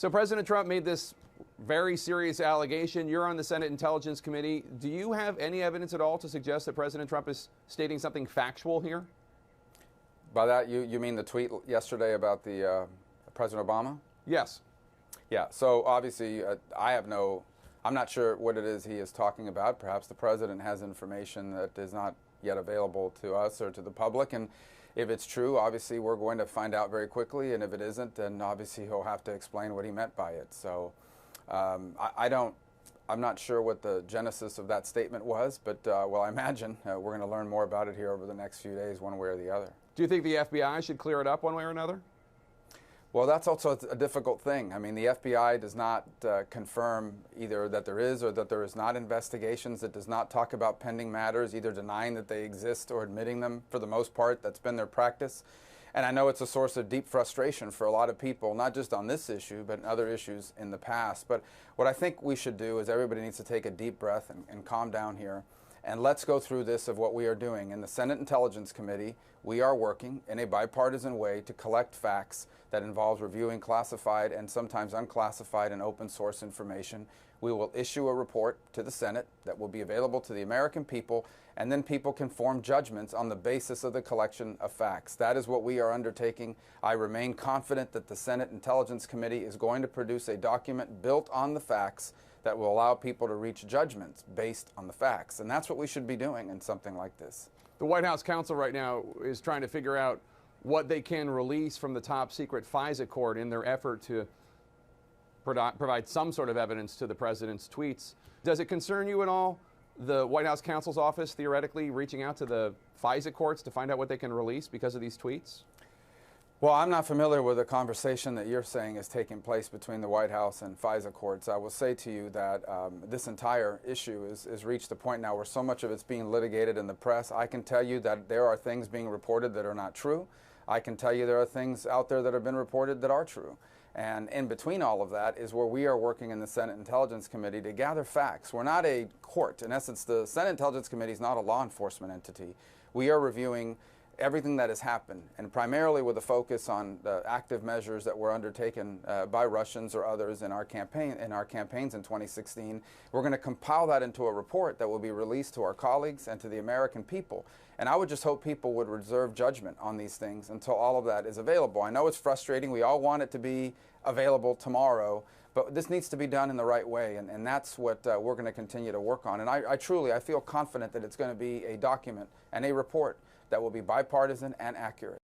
So President Trump made this very serious allegation. You're on the Senate Intelligence Committee. Do you have any evidence at all to suggest that President Trump is stating something factual here? By that, you mean the tweet yesterday about the President Obama? Yes. Yeah, so obviously I'm not sure what it is he is talking about. Perhaps the president has information that is not yet available to us or to the public. And if it's true, obviously we're going to find out very quickly. And if it isn't, then obviously he'll have to explain what he meant by it. So I'm not sure what the genesis of that statement was, but well, I imagine we're going to learn more about it here over the next few days, one way or the other. Do you think the FBI should clear it up one way or another? Well, that's also a difficult thing. I mean, the FBI does not confirm either that there is or that there is not investigations. It does not talk about pending matters, either denying that they exist or admitting them. For the most part, that's been their practice. And I know it's a source of deep frustration for a lot of people, not just on this issue, but in other issues in the past. But what I think we should do is everybody needs to take a deep breath and calm down here. And let's go through this of what we are doing. In the Senate Intelligence Committee, we are working in a bipartisan way to collect facts that involves reviewing classified and sometimes unclassified and open source information. We will issue a report to the Senate that will be available to the American people, and then people can form judgments on the basis of the collection of facts. That is what we are undertaking. I remain confident that the Senate Intelligence Committee is going to produce a document built on the facts that will allow people to reach judgments based on the facts. And that's what we should be doing in something like this. The White House counsel right now is trying to figure out what they can release from the top secret FISA court in their effort to provide some sort of evidence to the president's tweets. Does it concern you at all, the White House counsel's office theoretically reaching out to the FISA courts to find out what they can release because of these tweets? Well, I'm not familiar with the conversation that you're saying is taking place between the White House and FISA courts. I will say to you that this entire issue is reached a point now where so much of it's being litigated in the press. I can tell you that there are things being reported that are not true. I can tell you there are things out there that have been reported that are true. And in between all of that is where we are working in the Senate Intelligence Committee to gather facts. We're not a court. In essence, the Senate Intelligence Committee is not a law enforcement entity. We are reviewing everything that has happened, and primarily with a focus on the active measures that were undertaken by Russians or others in our campaigns in 2016. We're going to compile that into a report that will be released to our colleagues and to the American people. And I would just hope people would reserve judgment on these things until all of that is available. I know it's frustrating. We all want it to be available tomorrow, but this needs to be done in the right way, and that's what we're going to continue to work on. And I truly feel confident that it's going to be a document and a report that will be bipartisan and accurate.